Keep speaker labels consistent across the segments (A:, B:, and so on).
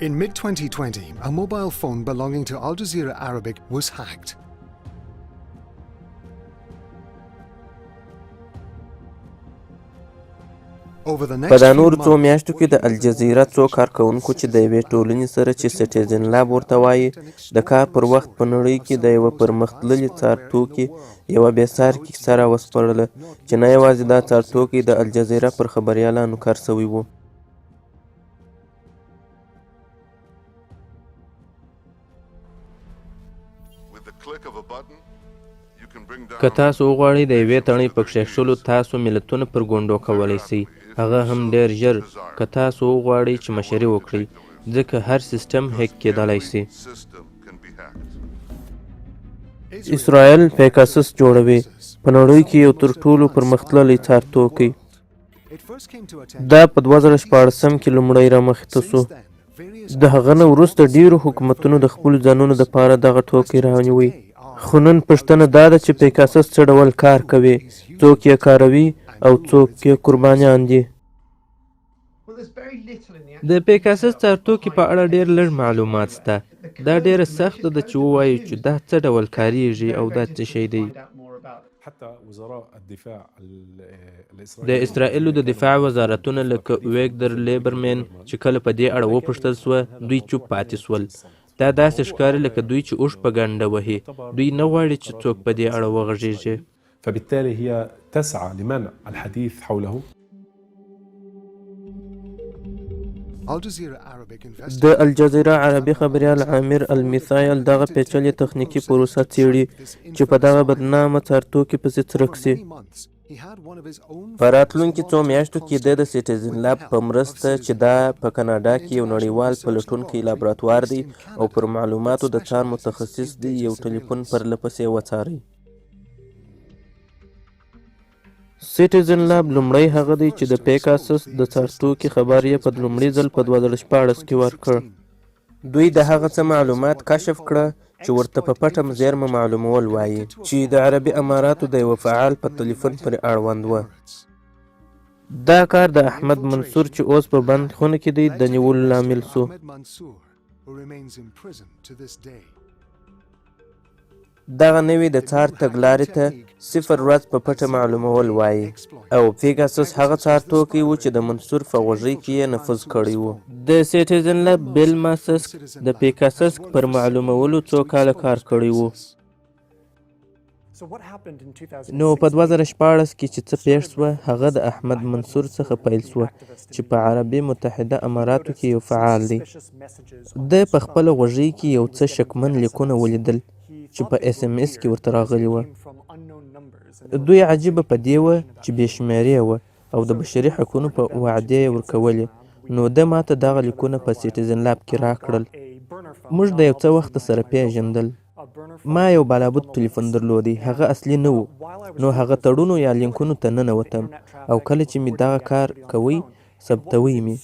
A: In mid-2020, a mobile phone belonging to الجزيرة Arabic was hacked.
B: په دا نورو څو میاشتو کې د الجزیره څو کارکوونکو چې د یوې ټولنې سره چې سټیزن لاب ورته وایي د کار پر وخت په نړۍ کې د یوه پرمختللي څارتوکي یوه بېسارې کیسه راوسپړله چې نه یوازې دا څارتوکی د الجزیره پر خبریالانو کار سوی و. که تاسو وغواړئ د یوې تڼۍ په کښېښولو تاسو ملتونه پر ګونډو کولی شئ، هغه هم ډېر ژر که تاسو وغواړئ چې مشري وکړئ، ځکه هر سیسټم هیک کېدلی شي. اسرئیل پيګاسس جوړوي، په نړۍ کې یو تر ټولو پرمختللی څارتوکی. دا په 2014 کې لومړی رامخته شو. د هغه نه وروسته ډیرو حکومتونو د خپلو ځانونو دپاره دغه توکی رانیوی. خو نن پوښتنه دا ده چې پيګاسس څه ډول کار کوي، څوک یې کاروي او څوک یې قربانیان دي. د پيګاسس څارتوکي په اړه ډېر لږ معلومات شته. دا ډېره سخته ده چې ووایو چې دا څه ډول کاریږي او دا څه شی دی. د اسرائیلو د دفاع وزارتونه لکه ویګدر لیبرمین چې کله په دې اړه وپوښتل سوه دوی چوپ پاتې سول. دا داسې ښکاري لکه دوی چې اوښ په ګنډه وهي. دوی نه غواړي چې څوک په دې اړه وغږیږي.
C: فبالتالي هي تسعى لمنع الحديث حوله.
B: د الجزيرة عربي خبریال عامر المثایل دغه پیچلې تخنیکي پروسه څیړي چې په دغه بدنامه څارتوکي پسې څرک سي. په راتلونکي څو میاشتو کې د سټیزن لاب په مرسته چې دا په کاناډا کې یو نړیوال پلټونکی لابراتوار دی او پر معلوماتو د څار متخصص دی، یو ټلیفون پرله پسې وڅارئ. سټیزن لاب لومړی هغه دی چې د پيګاسس د څارتوکي خبر یې په لومړي ځل په 2014 کې ورکړ. دوی د هغه څه معلومات کشف کړه چې ورته په پټه زیرمه معلومول وایي چې د عربي اماراتو د یوه فعال په تلیفون پرې اړوند و. دا کار د احمد منصور چې اوس په بند خونه کې دی د نیولو لامل سو. دغه نوی د څار تګلارې ته 0 ورځ په پټه معلومول وایي او پيګاسس هغه څارتوکی و چې د منصور په غوږۍ کې یې نفوذ کړی و. د سټیزن لاب بیل ماسک د پيګاسس پر معلومولو څو کاله کار کړی و. نو په 2014 کې چې څه پیښ سوه هغه د احمد منصور څخه پیل سوه چې په عربي متحده اماراتو کې یو فعال دی. د په خپله غوږۍ کې یو څه شکمن لیکونه ولیدل چې په SMS کې ورته راغلي وه. دوی عجیبه په دې وه چې بې شمېرې وه او د بشري حقونو په وعدې یې ورکولې. نو ده ماته دغه لیکونه په سټیزن لاب کې راکړل. موږ د یو څه وخته سره پیژندل. ما یو بالابود ټلیفون درلودی، هغه اصلي نه و. نو هغه تړونو یا لینکونو ته ننوتم او کله چې مې دغه کار کوئ ثبتوي مې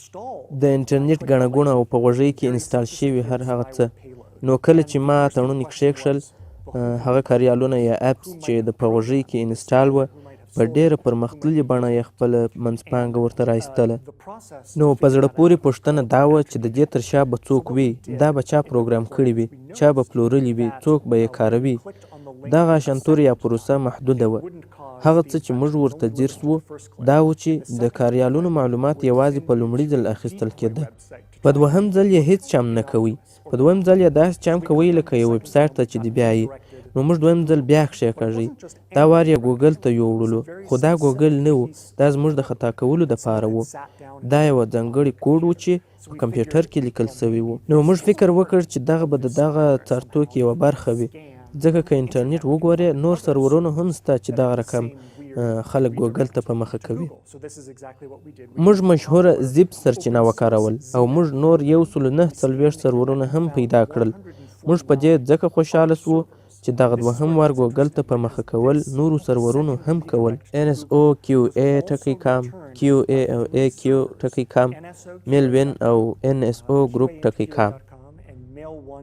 B: د انټرنیټ ګڼه ګوڼه او په غوږۍ کې انسټال شوي هر هغه څه. نو کله چې ما تړون یې کښېښل هغه کاریالونه یا اپس چې د په غوږۍ کې انسټال وه په ډېره پرمختللې بڼه یې خپله منځپانګه ورته رایستله. نو په زړه پورې پوښتنه دا وه چې د دې تر شا به څوک وي، دا به چا پروګرام کړي وي، چا به پلورلي وي، څوک به یې کاروي. دغه اشنتور یا پروسه محدوده وه. هغه څه چې موږ ورته ځیر سوو دا و چې د کاریالونو معلومات یوازې په لومړي ځل اخیستل کېده. په دوهم ځل یې هیڅ چم نه کوئ. په دویم ځل یې داسې چم کوئ لکه یو ویبسایټ ته چې د بیایي. نو موږ دویم ځل بیا کښېکاږئ. دا وار یې ګوګل ته یوړلو، خو دا ګوګل نه و، دا زموږ د خطا کولو دپاره و. دا یوه ځانګړی کوډ و چې په کمپیوټر کې لیکل سوی و. نو موږ فکر وکړ چې دغه به د دغه څارتوکي یوه برخه وي، ځکه که انټرنیټ وګورې نور سرورونه هم شته چې دغه رقم خلک ګوګل ته په مخه کوي. موږ مشهوره زیپ سرچینه وکارول او موږ نور 149 سرورونه هم پیدا کړل. موږ په دې ځکه خوشحاله سوو چې دغه دوهم وار ګوګل ته په مخه کول نورو سرورونو هم کول. NSOQA.com، QA او AQ .com، میلوین او NSO Group.com.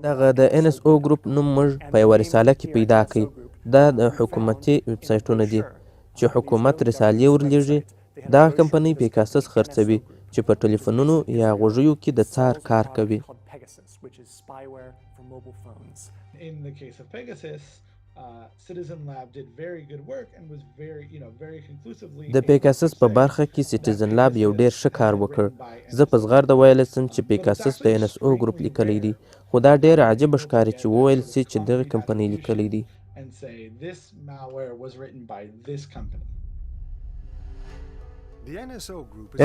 B: دغه د NSO Group نوم موږ په یوه رساله کې پیدا کړی. دا د حکومتي ویبسایټونه دي چې حکومت رسالې ورلیږي. دا کمپنی پيګاسس خرڅوي چې په ټلیفونونو یا غوږیو کې د څار کار کوي.
D: In the case of Pegasus, Citizen Lab did very good work and was very, very conclusively.
B: د پیګاسس په برخه کې سټیزن لاب یو ډیر ښه کار وکړ. زه په زغرده ویلی سم چې پیګاسس د NSO ګروپ لیکلی دی، خو دا ډیر عجیبه ښکاري چې وویل سي چې دغه کمپنۍ لیکلی دی.
D: And say this malware was written by this company.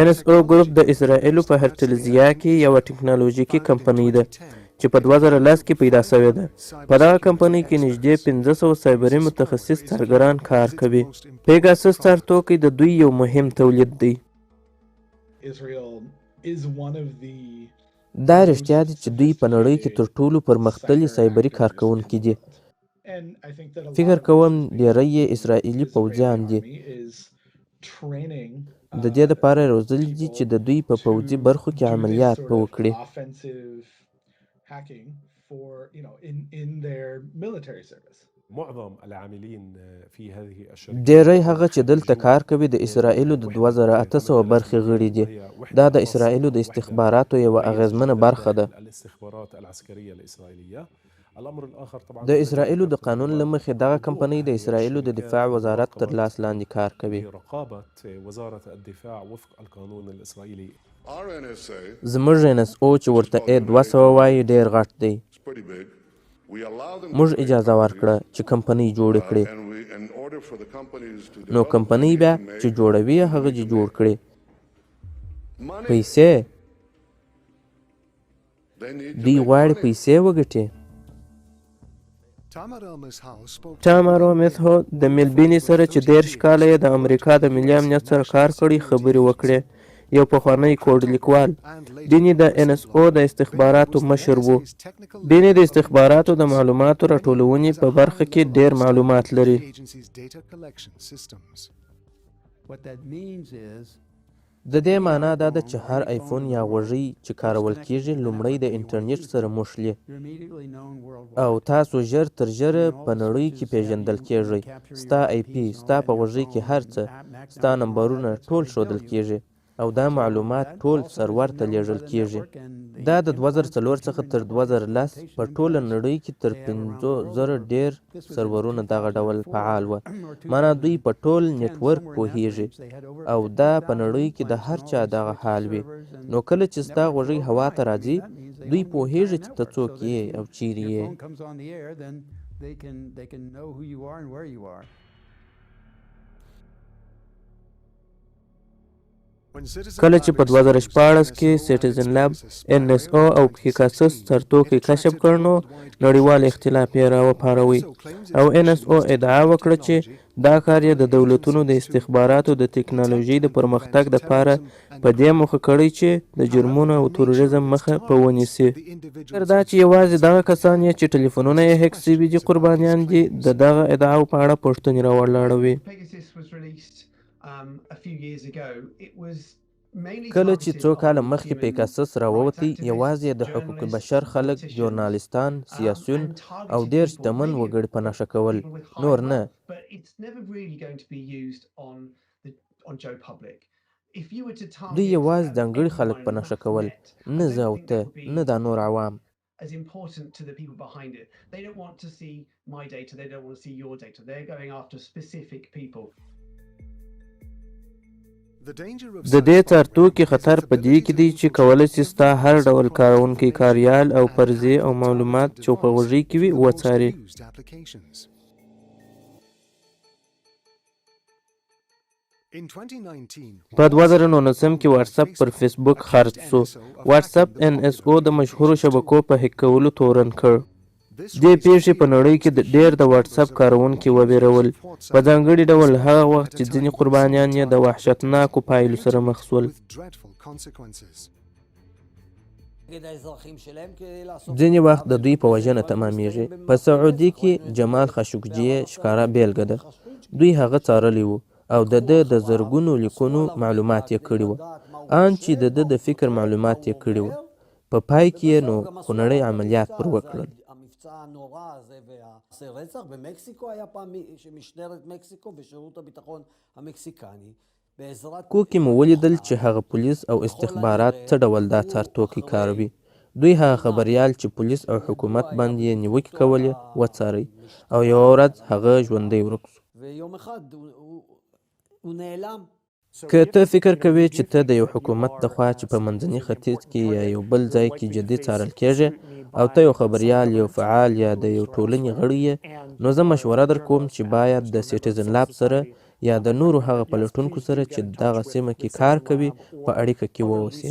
B: NSO ګروپ د اسرائیلو په هرتلزیا کې یوه ټکنالوژیکي کمپنۍ ده چې په 2010 کې پیدا شوې ده. په دغه کمپنۍ کې نږدې 500 سایبري متخصص کارګران کار کوي. پیګاسس څارتوکي د دوی یو مهم تولید دی. دا رښتیا دي چې دوی په نړۍ کې تر ټولو پرمختللي سایبري کارکوونکي دي. فکر کوم ډیری یې اسرائیلي پوځیان دي. د دې دپاره روزلي دي چې د دوی په پوځي برخو کې عملیات به وکړي.
D: Hacking for, in their military service.
C: معظم العاملين في هذه الشركات
B: ډیری هغه چې دلته کار کوي د اسرائیلو د 2800 برخې غړي دي. دا د اسرائیلو د استخباراتو یوه اغیزمنه برخه ده.
C: الاستخبارات العسكرية الإسرائيلية. الأمر الآخر طبعا
B: د اسرائیلو د قانون له مخې دغه کمپنۍ د اسرائیلو د دفاع وزارت تر لاس لاندې کار کوي.
C: رقابة وزارة الدفاع وفق القانون الإسرائيلي.
B: زموږ NSO چې ورته A200 وایي ډیر غټ دی. موږ اجازه ورکړه چې کمپنۍ جوړې کړي. نو کمپنۍ بیا چې جوړوي هغه چې جوړ کړي. پیسې دوی غواړي پیسې وګټي. ټامارو میثو د ملبیني سره چې 13 کاله یې د امریکا د ملي امنیت سره کار کړی خبرې وکړې. یو پخوانی کوډ لیکوال. دیني د NSO د استخباراتو مشر و. دیني د استخباراتو د معلوماتو راټولونې په برخه کې ډیر معلومات لري. د دې معنا دا ده چې هر آیفون یا غوږی چې کارول کیږي لومړی د انټرنیټ سره موښلي او تاسو ژر تر ژره په نړۍ کې پیژندل کیږئ. ستا IP، ستا په غوږی کې هر څه، ستا نمبرونه ټول ښودل کیږي او دا معلومات ټول سرور ته لیږل کیږي. دا د 2004 څخه تر 2010 په ټوله نړۍ کې تر 5000 ډیر سرورونه دغه ډول فعال وه. معنا دوی په ټول نیټورک پوهیږي او دا په نړۍ کې د هر چا دغه حال وي. نو کله چې ستا غوږی هوا ته راځي دوی پوهیږي چې ته څوک یې او چیرې یې. کله چې په 2014 کې سټیزن لاب NSO او پیګاسس څارتوکي کشف کړ نو نړیوال اختلاف یې راوپاروي او NSO ادعا وکړه چې دا کار یې د دولتونو د استخباراتو د ټکنالوژۍ د پرمختګ دپاره په دې موخه کړی چې د جرمونو او تروریزم مخه په ونیسي. تر دا چې یوازې دغه کسان یې چې ټلیفونونه یې هک سوي دي قربانیان دي د دغه ادعاو په اړه پوښتنې راولاړوي. کله چې څو کاله مخکې پیګاسس راووتی یوازې د حقوق بشر خلک، ژورنالیستان، سیاسیون او ډیر شتمن وګړي په نښه کول، نور نه. دوی یوازې ځانګړي خلک په نښه کول، نه زه او ته، نه دا نور عوام.
E: as important to the people behind it. They don't want to see my data, they don't want to see your data. They're going after specific people.
B: د دې څارتوکي خطر په دې کې دی چې کولی شي ستا هر ډول کارونکی کاریال او فرضیې او معلومات چې په غوږۍ کې وي وڅاري. په 2019 کې واتساپ پر فیسبوک خرڅ شو. واتساپ NSO د مشهورو شبکو په هک کولو تورن کړ. دې پیښې په نړۍ کې ډېر د واتساپ کاروونکي وبېرول، په ځانګړي ډول هغه وخت چې ځینې قربانیان یې د وحشتناکو پایلو سره مخ شول. ځینې وخت د دوی په وژنه تمامیږي. په سعودي کې جمال خاشقجي ښکاره بیلګه ده. دوی هغه څارلی و او د ده د زرګونو لیکونو معلومات یې کړي وو، ان چې د ده د فکر معلومات یې کړي وو. په پای کې یې نو خونړی عملیات پر وکړل.
F: הנורא הזה והעשה רצח במקסיקו היה פעם שמשטרת מקסיקו ושירות הביטחון המקסיקני
B: کوکې مو ولیدل چې هغه پولیس او استخبارات څه ډول دا څارتوکي کاروي. دوی هغه خبریال چې پولیس او حکومت باندې یې نیوکې کولې وڅارئ او یوه ورځ هغه ژوندی ورک شو. که ته فکر کوې چې ته د یو حکومت د خوا چې په منځني ختیځ کې یا یو بل ځای کې جدي څارل کېږي او ته یو خبریال، یو فعال یا د یو ټولنې غړی یې، نو زه مشوره در کوم چې باید د سټیزن لاب سره یا د نورو هغه پلټونکو سره چې دغه سیمه کې کار کوي په اړیکه کې واوسې.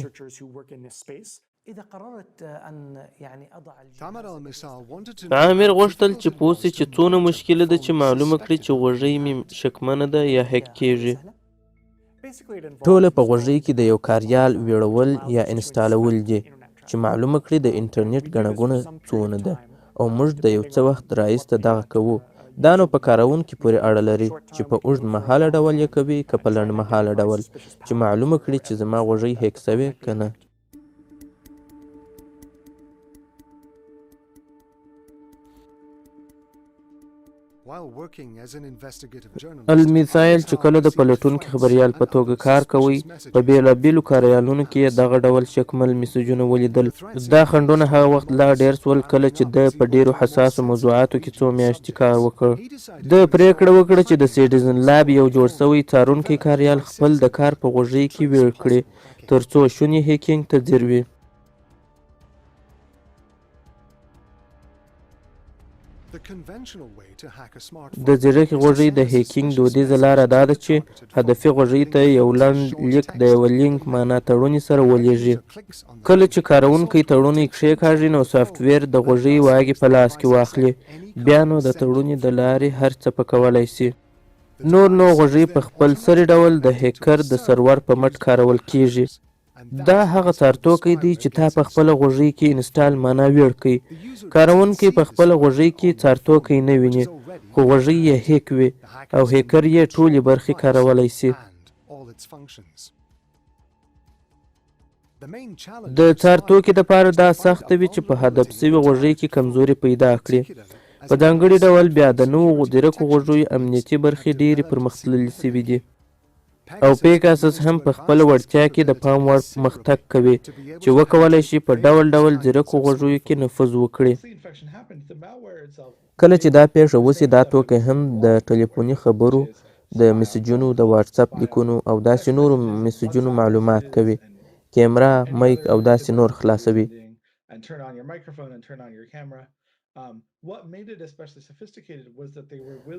B: عامر غوښتل چې پوه سي چې څونه مشکله ده چې معلومه کړي چې غوږۍ مې شکمنه ده یا هیک کېږي. ټوله په غوږۍ کې د یو کاریال ویړول یا انسټالول دي چې معلومه کړي د انټرنیټ ګڼه ګوڼه څونه ده او موږ د یو څه وخت راهیسته دغه کوو. دا نو په کاروونکي پورې اړه لري چې په اوږد مهاله ډول یې کوي که په لنډ مهاله ډول، چې معلومه کړي چې زما غوږۍ هیک سوې که نه. المثال چې کله د پلټونکي خبریال په توګه کار کوي، په بېلابېلو کاریالونو کې یې دغه ډول شکمل میسجونه ولیدل. دا خنډونه هغه وخت لا ډېر سول کله چې ده په ډېرو حساسو موضوعاتو کې څو میاشتې کار وکړ. ده پرېکړه وکړه چې د سټیزن لاب یو جوړ سوی څارونکی کاریال خپل د کار په غوږۍ کې ویړ کړي تر څو شونې هیکینګ ته ځیر وي. د ځیرکې غوږۍ د هیکینګ دودیزه لاره دا ده چې هدفي غوږۍ ته یو لنډ لیک د یوه لینک معنا تړونې سره ولېږي. کله چې کاروونکی تړونی کښېکاږي نو سافټویر د غوږۍ واګې په لاس کې واخلي، بیا نو د تړونې د لارې هر څه په کولی سي. نور نو غوږۍ په خپل سري ډول د هیکر د سرور په مټ کارول کیږي. دا هغه څارتوکی دی چې تا په خپله غوږۍ کې انسټال معنا ویړ کړي. کاروونکی په خپله غوږۍ کې څارتوکی نه ویني، خو غوږۍ یې هیک وي او هیکر یې ټولې برخې کارولی سي. د څارتوکي دپاره دا سخته وي چې په هدف سوي غوږۍ کې کمزوري پیدا کړي. په ځانګړي ډول بیا د نوو ځیرکو غوږیو امنیتي برخې ډېرې پرمختللي سوي دي او پيګاسس هم په خپل وړتیا کې د پام وړ مختګ کوي چې وکولای شي په ډول ډول ځیرکو غوږیو کې نفوذ وکړي. کله چې دا پیښه وسي، دا توکی هم د ټلیفوني خبرو، د میسجونو، د واتساپ لیکونو او داسې نورو میسجونو معلومات کوي، کیمرا، مایک او داسې نور خلاصوي.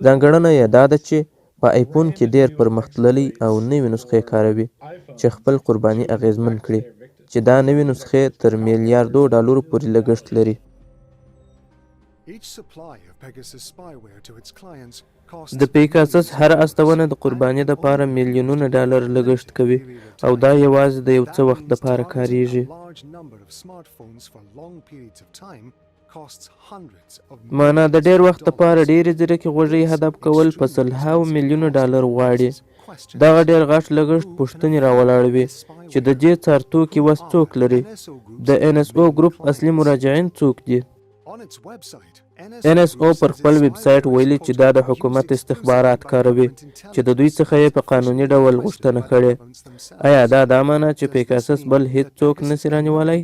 B: ځانګړنه یې دا ده چې په آیفون کې ډېر پرمختللي او نوې نسخې کاروي چې خپل قرباني اغیزمن کړي، چې دا نوې نسخې تر میلیاردو ډالرو پورې لګښت لري. د پيګاسس هر استونه د قرباني دپاره میلیونونه ډالر لګښت کوي او دا یوازې د یو څه وخت دپاره کاریږي. معنا د ډېر وخت لپاره ډېرې ځیرکې غوږۍ هدف کول په سلهاوو میلیونه ډالر غواړي. دغه ډېر غټ لګښت پوښتنې راولاړوي چې د دې څارتوکي وس څوک لري. د NSO ګروپ اصلي مراجعین څوک دي؟ NSO پر خپل ویب سایټ ویلي چې دا د حکومت استخبارات کاروي چې د دوی څخه یې په قانوني ډول غوښتنه کړې. آیا دا معنا چې پيګاسس بل هیڅ څوک نسي رانیولی؟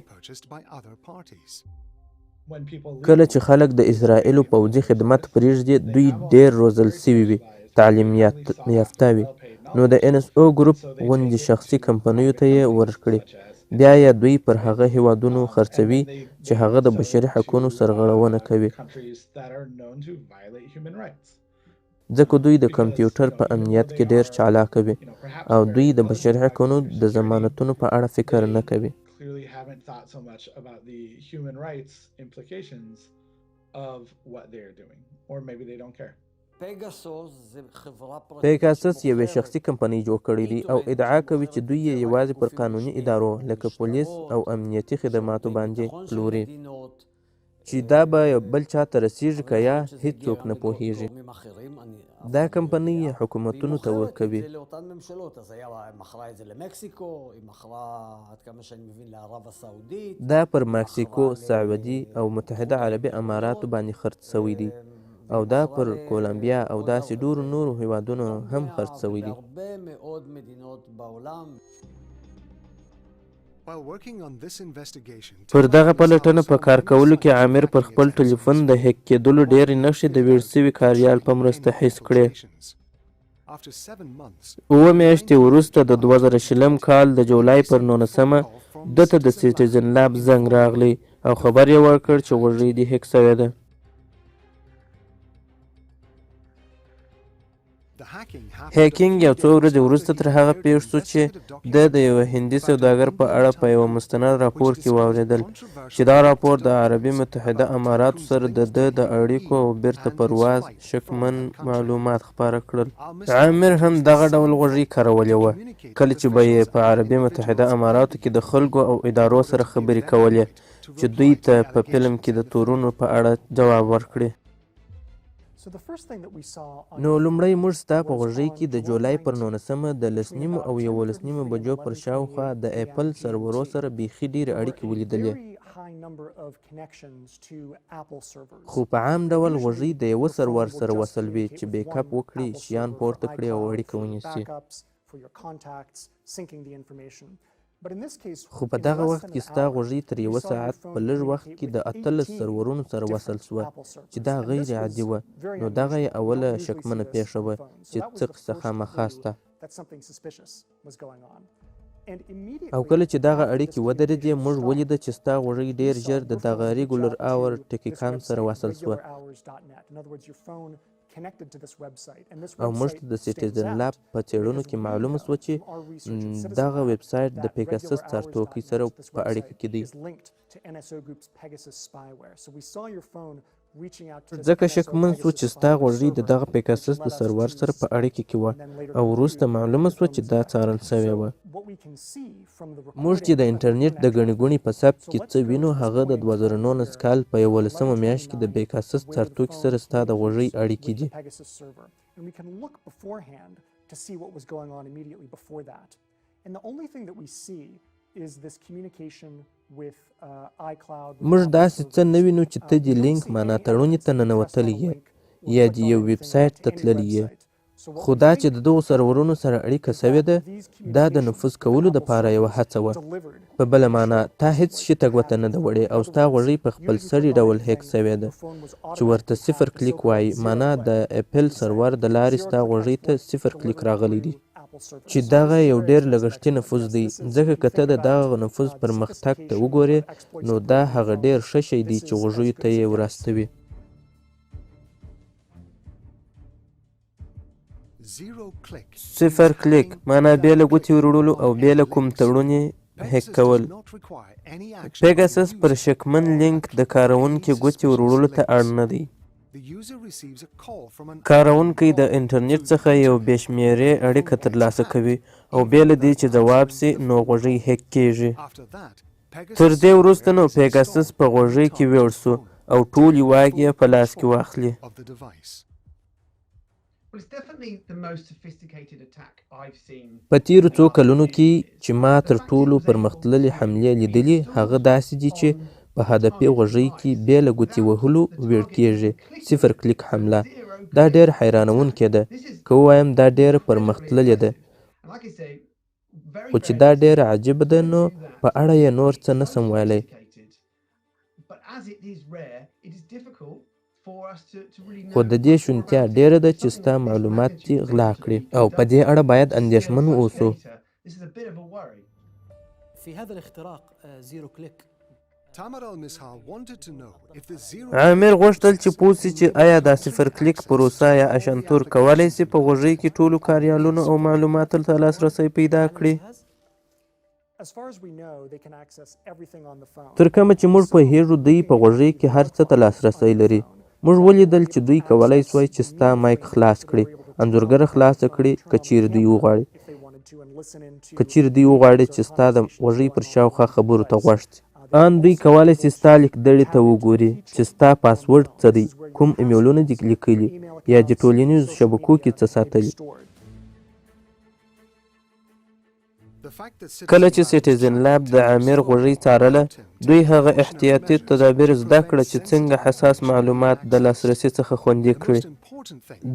B: کله چې خلک د اسرائیلو پوځي خدمت پرېږدي، دوی ډېر روزل سوي وي، تعلیم یافته وي، نو د NSO ګروپ غوندې شخصي کمپنیو ته یې ورکړي. بیا یې دوی پر هغه هیوادونو خرڅوي چې هغه د بشري حقونو سرغړونه کوي، ځکه دوی د کمپیوټر په امنیت کې ډېر چالاکه وي او دوی د بشري حقونو د ضمانتونو په اړه فکر نه کوي.
D: clearly haven't thought so much about the human rights implications of what they're doing, or maybe they don't care.
B: پيګاسس یوې شخصي کمپنۍ جوړ کړې دي او ادعا کوي چې دوی یې یوازې پر قانوني ادارو لکه پولیس او امنیتي خدماتو باندې پلوري، چې دا به بل چا ته رسیږي که یا هیڅوک نه پوهیږي. دا کمپنۍ حکومتونو ته ورکوي. دا پر مکسیکو، سعودي او متحده عربي اماراتو باندې خرڅ سوی دی. او دا پر کولمبیا او داسې ډورو نورو هیوادونو هم خرڅ شوی دی.
F: בהרבה מאוד מדינות בעולם.
A: While working on this investigation,
B: پر دغه پلټنه په کار کولو کې عامر پر خپل ټلیفون د هیک کېدلو ډېرې نښې د ویړ سوي کاریال په مرسته حس کړې.
A: after 7 months,
B: 7 میاشتې وروسته د 2020 کال د جولای پر 19مه دته د سټیزن لاب زنګ راغلی او خبر یې ورکړ چې غوږۍ دې هیک سوې ده.
A: the hacking happened
B: هیکینګ یو څو ورځې وروسته تر هغه پیښ شو چې د یوه هندي سوداګر په اړه په یوه مستند راپور کې واورېدل چې دا راپور د عربي متحده اماراتو سره د اړیکو او بیرته پرواز شکمن معلومات خپاره کړل. عامر هم دغه ډول غوږۍ کارولې وه کله چې به یې په عربي متحده اماراتو کې د خلکو او ادارو سره خبرې کولې چې دوی ته په فلم کې د تورونو په اړه جواب ورکړي. نو لومړی موږ ستا په غوږۍ کې د جولای پر 19مه د 10 او 11 بجو پر شاوخوا د اپل سرورو سره بیخي ډېرې اړیکې ولیدلې، خو په عام ډول غوږۍ د یوه سرور سره وصل وي چې بیک اپ وکړي، شیان پورته کړي او اړیکه ونیسي. خو په دغه وخت کې ستا غوږۍ تر 1 ساعت په لږ وخت کې د 18 سرورونو سره وصل شوه چې دا غیر عادي وه. نو دغه یې اوله شکمنه پیښه وه چې څه قصه خامخا سته. او کله چې دغه اړیکې ودرېدې موږ ولیده چې ستا غوږۍ ډېر ژر د دغه ریګولر اور ټیکیکام سره وصل شوه او موږ ته د سټیزن لاب په څېړنو کې معلومه شوه چې دغه ویب سایټ د پيګاسس څارتوکي سره په اړیکه کې دی. ځکه شکمن شو چې ستا غوږۍ د دغه پيګاسس د سرور سره په اړیکه کې وه او وروسته معلومه شوه چې دا څارل شوې وه. موږ چې د انټرنیټ د ګڼې ګوڼې په ثبت کې څه وینو هغه د 2019 کال په 11مه میاشت کې د پيګاسس څارتوکي سره ستا د غوږۍ اړیکې دي. موږ داسې څه نه وینو چې ته دې لینک معنا تړونې ته ننوتلی یې یا دې یو ویب سایټ ته تللی یې، خو دا چې د دغو سرورونو سره اړیکه سوې ده دا د نفوذ کولو دپاره یوه هڅه وه. په بله معنا تا هیڅ شي ته ګوته نه ده وړې او ستا غوږۍ په خپل سري ډول هیک سوې ده چې ورته 0 کلیک وایي، معنا د اپل سرور د لارې ستا غوږۍ ته 0 کلیک راغلی دی چې دغه یو ډېر لګښتي نفوذ دی. ځکه که ته د دغه نفوذ پرمختګ ته وګورې نو دا هغه ډېر ښه شی دی چې غوږیو ته یې وراستوي. 0 کلیک معنا بې له ګوتې وروړلو او بې له کوم تړونې هیک کول. پيګاسس پر شکمن لینک د کاروونکي ګوتې وروړلو ته اړ نه دی. کاروونکی د انټرنیټ څخه یو بې شمېرې اړیکه ترلاسه کوي او بې له دې چې ځواب سي نو غوږۍ هیک کیږي. تر دې وروسته نو پيګاسس په غوږۍ کې ویړ سو او ټولې واګې یې په لاس کې واخلي. په تیرو څو کلونو کې چې ما تر ټولو پرمختللې حملې لیدلې هغه داسې دي چې په هدفي غوږۍ کې بې له ګوتې وهلو ویړ کیږي 0 کلیک حمله. دا ډېر حیرانونکې ده، که ووایم دا ډېره پرمختللې ده، خو چې دا ډېره عجیبه ده نو په اړه یې نور څه نسم ویلی. خو د دې شونتیا ډېره ده چې ستا معلومات دې غلا کړي او په دې اړه باید اندېښمن واوسو.
F: في هذا الاختراق 0 كليك
B: عامر غوښتل چې پوه سي چې آیا دا 0 کلیک پروسه یا اشنتور کولی سي په غوږۍ کې ټولو کاریالونو او معلوماتو ته لاسرسی پیدا کړي. تر کومه چې موږ پوهېږو دوی په غوږۍ کې هر څه ته لاسرسی لري. موږ ولیدل چې دوی کولی سوای چې ستا مایک خلاص کړي، انځورګره خلاصه کړي که چیرې دوی وغواړي چې ستا د غوږۍ پر شاوخوا خبرو ته غوږ سي. ان دوی کولی سي ستا لیکدړې ته وګوري چې ستا پاسورډ څه دی، کوم ایمیلونه دې لیکلي یا د ټولنیزو شبکو کې څه ساتلي. کله چې سټیزن لاب د عامر غوږۍ څارله دوی هغه احتیاطي تدابیر زده کړه چې څنګه حساس معلومات د لاسرسي څخه خوندي کړي.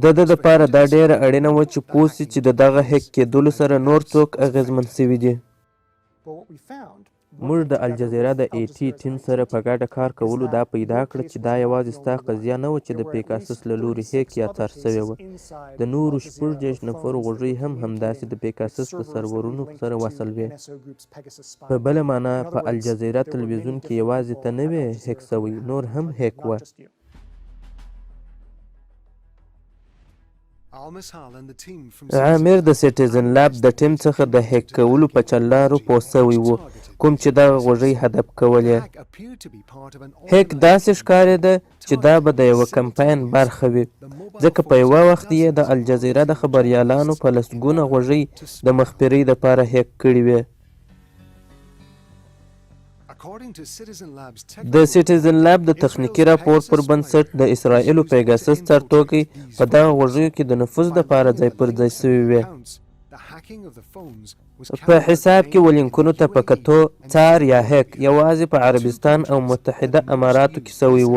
B: د ده دپاره دا ډیره اړینه وه چې پوه سي چې د دغه هیک کېدلو سره نور څوک اغېزمن سوي دي. موږ د الجزیره د ایټي ټیم سره په ګډه کار کولو دا پیدا کړه چې دا یوازې ستا قضیه نه وه چې د پيګاسس له لوري هیک یا څار سوې وه. د نورو 26 نفرو غوږۍ هم همداسې د پيګاسس د سرورونو سره وصل وې. په بله معنا په الجزیره تلوېزیون کې یوازې ته نه وې هیک سوی، نور هم هیک وه. عامر د سټیزن لاب د ټیم څخه د هیک کولو په چلارو پوه سوی و، کوم چې دغه غوږۍ هدف کولې. هیک داسې ښکارېده چې دا به د یوه کمپاین برخه وي، ځکه په یوه وخت یې د الجزیره د خبریالانو په لسګونه غوږۍ د مخبرۍ دپاره هیک کړي وې. د سټیزن لاب د تخنیکي راپور پر بنسټ د اسرائیلو پيګاسس څارتوکي په دغه غوږیو کې د نفوذ دپاره ځای پر ځای سوي وې. په حساب کې ولینکونو ته په کتو څار یا هیک یوازې په عربستان او متحده اماراتو کې سوی و،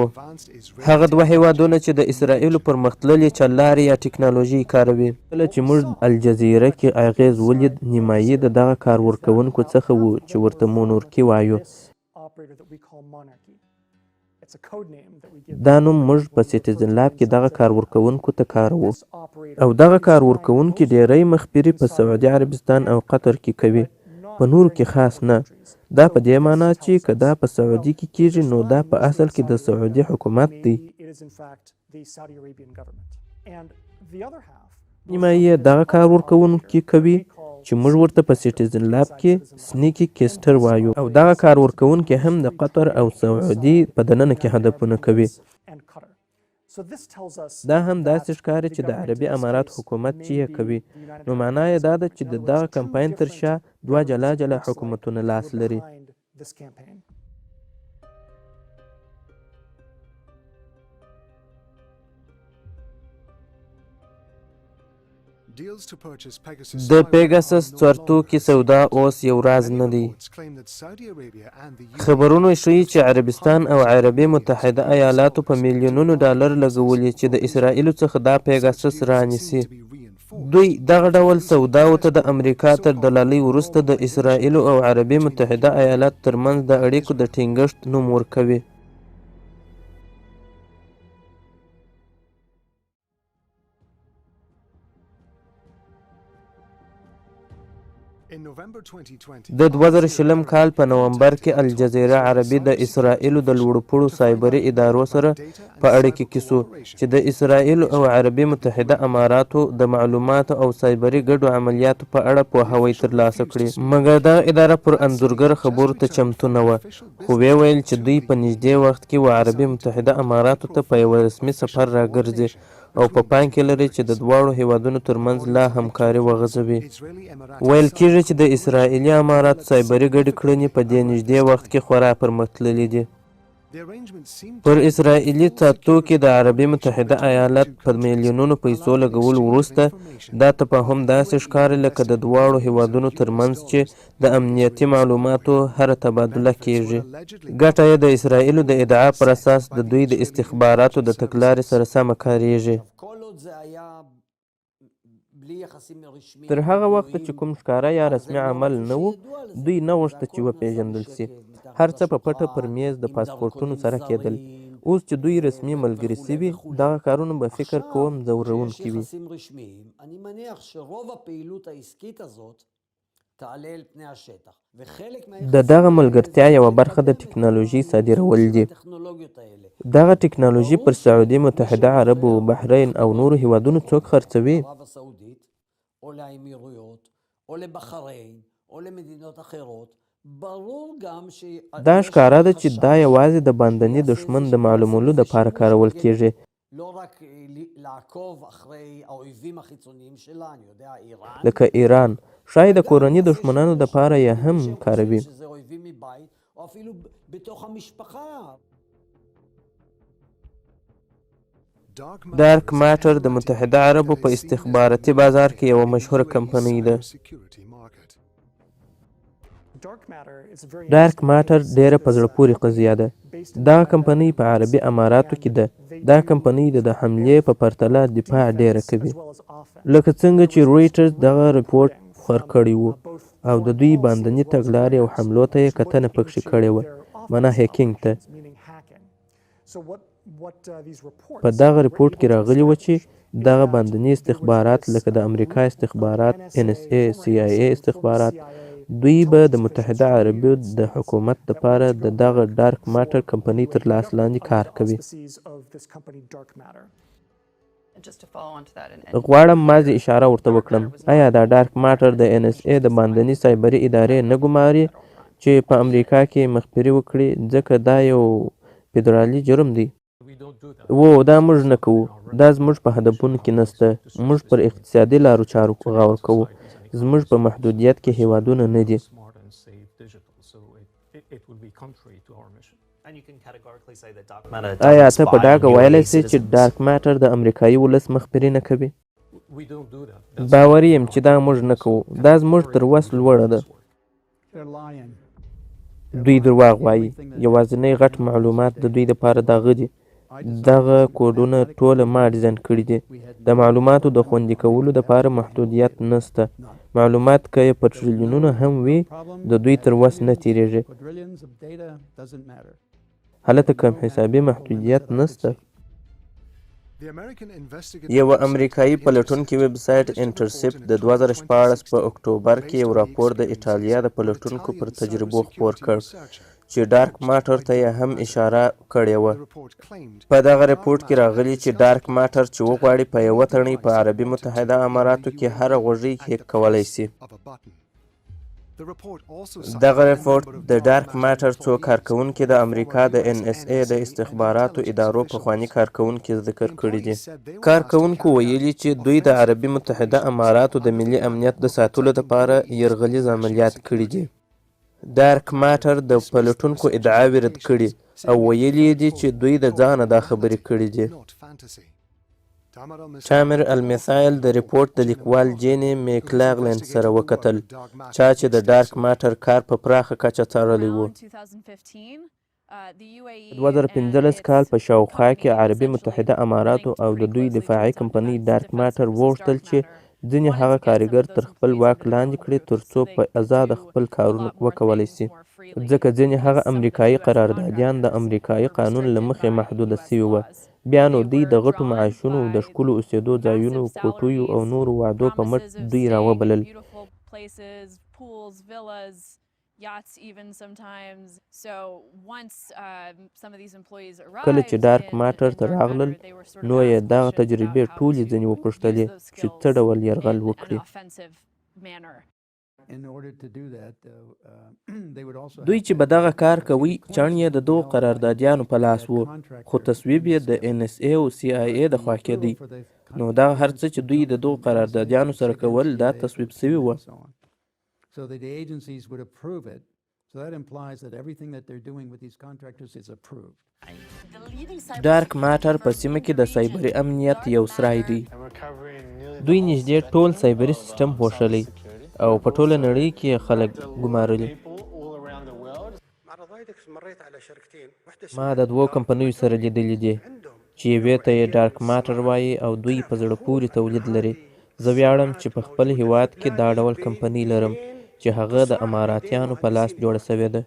B: هغه دوه هیوادونه چې د اسرائیلو پرمختللې چلارې یا ټکنالوژي کاروي. کله چې موږ الجزیره کې اغیز ولید، نیمایي د دغه کار ورکوونکو څخه و چې ورته مونورکي وایو. دا نوم موږ په سټیزن لاب کې دغه کار ورکوونکو ته کاروو، او دغه کار ورکوونکي ډیری مخبري په سعودي عربستان او قطر کې کوي، په نورو کې خاص نه. دا په دې معنا چې که دا په سعودي کې کیږي نو دا په اصل کې د سعودي حکومت دی. نیمایي دغه کار ورکوونکي کوي چې موږ ورته په سټیزن لاب کې سنیکی کیسټر وایو، او دغه کار ورکوونکي هم د قطر او سعودي په دننه کې هدفونه کوي. دا هم داسې ښکاري چې د عربي امارات حکومت چې یې کوي، نو معنا یې دا ده چې د دغه کمپاین تر شا دوه جلا جلا حکومتونه لاس لري. د پيګاسس څارتوکي سودا اوس یو راز نه دی. خبرونه ښیي چې عربستان او عربي متحده ایالاتو په میلیونونو ډالر لګولي چې د اسرائیلو څخه دا پيګاسس رانیسي. دوی دغه ډول سوداو ته د امریکا تر دلالۍ وروسته د اسرائیلو او عربي متحده ایالاتو ترمنځ د اړیکو د ټینګښت نوم ورکوي. د 2020 کال په نومبر کې الجزیره عربي د اسرائیلو د لوړپوړو سایبري ادارو سره په اړیکه کې سو چې د اسرائیلو او عربي متحده اماراتو د معلوماتو او سایبري ګډو عملیاتو په اړه پوهاوی ترلاسه کړي. مګر دغه اداره پر انځورګر خبرو ته چمتو نه وه، خو ویې ویل چې دوی په نږدې وخت کې و عربي متحده اماراتو ته په یوه رسمي سفر راګرځي او په پام کې لري چې د دواړو هیوادونو ترمنځ لا همکاري وغځوي. ویل کېږي چې د اسرائیلي اماراتو سایبري ګډې کړنې په دې نږدې وخت کې خورا پرمختللي دي. پر اسرائیلي څارتوکي د عربي متحده ایالات په میلیونونو پیسو لګولو وروسته دا تفاهم داسې ښکاري لکه د دواړو هیوادونو ترمنځ چې د امنیتي معلوماتو هره تبادله کیږي. ګټه یې د اسرائیلو د ادعا پر اساس د دوی د استخباراتو د تګلارې سره سمه کاریږي. تر هغه وخته چې کوم ښکاره یا رسمي عمل نه و، دوی نه غوښته چې وپېژندل سي. هر څه په پټه پر میز د پاسپورټونو سره کېدل. اوس چې دوی رسمي ملګري سوي، دغه کارونه به فکر کوم ځورونکي وي. د دغه ملګرتیا یوه برخه د ټکنالوژي صادرول دي. دغه ټکنالوژي پر سعودي متحده عربو، بحرین او نورو هیوادونو څوک خرڅوي؟ دا ښکاره ده چې دا یوازې د باندني دښمن د معلومولو دپاره کارول کیږي. لکه ایران، ښایي د کورني دښمنانو دپاره یې هم کاروي. ډارک ماټر د متحده عربو په استخباراتي بازار کې یوه مشهوره کمپنۍ ده. ډارک ماټر ډیره په زړه پورې قضیه ده. دا کمپنی په عربي اماراتو کې ده. دا کمپنی د حملې په پرتله دفاع ډیره کوي. لکه څنګه چې رویټرز دغه رپورټ خپور کړی و او د دوی باندني تګلارې او حملو ته یې کتنه پکښې کړې وه، معنا هیکینګ ته. په دغه رپورټ کې راغلي و چې دغه باندني استخبارات لکه د امریکا استخبارات، NSA، CIA استخبارات، دوی به د متحده عربو د حکومت دپاره د دغه ډارک ماټر کمپنۍ تر لاس لاندې کار کوي. غواړم مازې اشاره ورته وکړم، آیا دا ډارک ماټر د NSA د باندني سایبري ادارې نه ګماري چې په امریکا کې مخبري وکړي، ځکه دا یو فدرالي جرم دی؟ دا موږ نه کوو. دا زموږ په هدفونو کې نسته. موږ پر اقتصادي لارو چارو غور کوو. زموږ په محدودیت کې هیوادونه نه دي. آیا ته په ډاګه ویلی سې چې ډارک ماټر د امریکایي ولس مخبري نه کوي؟ باوري یم چې دا موږ نه کوو. دا زموږ تر وس لوړه ده. دوی درواغ وایي. یوازینی غټ معلومات د دوی دپاره دغه دي. دغه کوډونه ټوله ما ډیزاین کړي دي. د معلوماتو د خوندي کولو دپاره محدودیت نسته. معلومات که یې په ټریلیونونه هم وي، د دوی تر وس نه تیریږي. هلته کم حسابي محدودیت نسته. یوه امریکایي پلټونکي ویب سایټ انټرسپټ د 2014 په اکتوبر کې یو راپور د ایټالیا د پلټونکو پر تجربو خپور کړ چې ډارک ماټر ته یې هم اشاره کړې وه. په دغه رپورټ کې راغلي چې ډارک ماټر چې وغواړي په یوه تڼۍ په عربي متحده اماراتو کې هره غوږۍ هیک کولی شي. دغه رپورټ د ډارک ماټر څو کارکوونکي د امریکا د NSA د استخباراتو ادارو پخواني کارکوونکي ذکر کړي دي. کارکوونکو ویلي چې دوی د عربي متحده اماراتو د ملي امنیت د ساتلو لپاره یرغلیز عملیات کړي دي. ډارک ماټر د پلټونکو ادعاوې رد کړي او ویلي دي چې دوی د ځانه دا خبرې کړي دي. ټامر المثایل د رپورټ د لیکوال جیني میکلاغلند سره وکتل، چا چې د ډارک ماټر کار په پراخه کچه څارلی و. 2015 کال په شاوخوا کې عربي متحده اماراتو او د دوی دفاعي کمپنۍ ډارک ماټر وغوښتل چې ځینې هغه کارګر تر خپل واک لاندې کړي ترڅو په ازاده خپل کارونه وکولی شي، ځکه ځینې هغه امریکایي قراردادیان د امریکایي قانون له مخې محدوده شوي وه. بیا نو دوی د غټو معاشونو، د ښکلو اوسېدو ځایونو، کوټیو او نورو وعدو په مټ دوی راوبلل. کله چې ډارک ماټر ته راغلل، نو یې دغه تجربې ټولې ځینې وپوښتلې چې څه ډول یرغل وکړي. دوی چې به دغه کار کوي، چڼ یې د دغو قراردادیانو په لاس و، خو تصویب یې د NSA او CIA د خوا کېدی. نو دغه هر څه چې دوی د دغو قراردادیانو سره کول، دا تصویب سوي وه. ډارک ماټر په سیمه کې د سایبري امنیت یو سرای دی. دوی نږدې ټول سایبري سیسټم پوښلی او په ټوله نړۍ کې خلک ګمارلي. ما د 2 کمپنیو سره لیدلي دي چې یوې ته یې ډارک ماټر وایي او دوی په زړه پورې تولید لري. زه ویاړم چې په خپل هیواد کې دا ډول کمپنۍ لرم چې هغه د اماراتیانو په لاس جوړه سوې ده.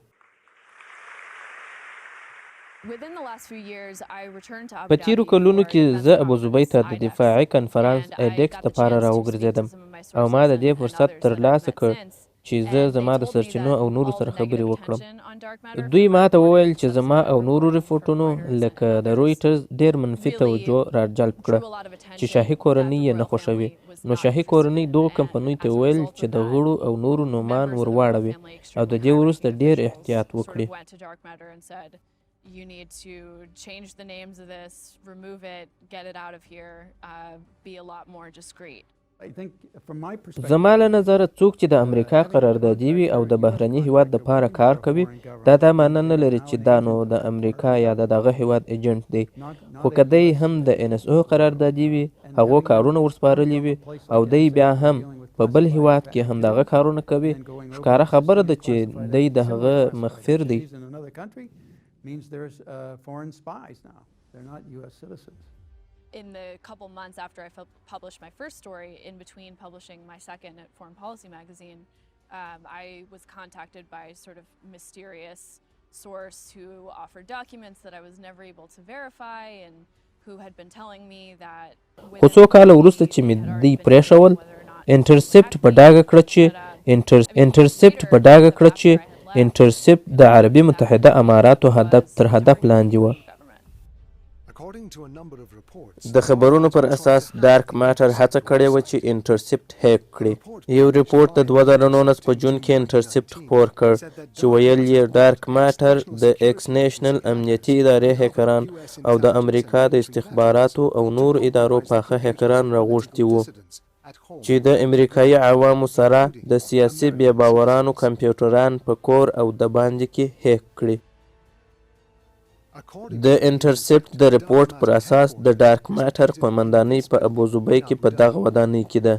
B: په تیرو کلونو کې زه ابوظبي ته د دفاعي کنفرانس ایډکس دپاره راوګرځېدم او ما د دې فرصت ترلاسه کړ چې زه زما د سرچینو او نورو سره خبرې وکړم. دوی ما ته وویل چې زما او نورو ریپورټونو لکه د رویټرز ډېر منفي توجه راجلب کړه چې شاهي کورنۍ یې نه خوښوي. نو شاهي کورنۍ دغو کمپنیو ته وویل چې د غړو او نورو نومان ور واړوي او د دې وروسته ډېر احتیاط وکړي.
G: You need to change the names of this, remove it, get it out of here, be a lot more discreet.
B: زما له نظره څوک چې د امریکا قراردادي وي او د بهرني هیواد دپاره کار کوي، دا معنا نه لري چې دا نو د امریکا یا د دغه هیواد ایجنټ دی. خو که دی هم د NSO قراردادي وي، هغو کارونه ورسپارلي وي او دی بیا هم په بل هیواد کې همدغه کارونه کوي، ښکاره خبره ده چې دی د هغه مخفر دی.
G: In the couple months after I published my first story, in between publishing my second at Foreign Policy magazine, I was contacted by sort of mysterious source who offered documents that I was never able to verify and who had been telling me that
B: خو څو کاله وروسته چې مې دوی پرېښول، انټرسپټ په ډاګه کړه چې انټرسپټ د عربي متحده اماراتو تر هدف لاندې وه. د خبرونو پر اساس ډارک ماټر هڅه کړې وه چې انټرسپټ هیک کړي. یو ریپورټ د 2019 په جون کې انټرسپټ خپور کړ چې ویل یې ډارک ماټر د ایکس نیشنل امنیتي ادارې هیکران او د امریکا د استخباراتو او نور ادارو پاخه هیکران راغوښتي وو چې د امریکایي عوامو سره د سیاسي بې باورانو کمپیوټران په کور او د باندې کې هیک کړي. د انټرسپټ د ریپورټ پر اساس د ډارک ماټر قومندانۍ په ابوظبي کې په دغه ودانۍ کې ده.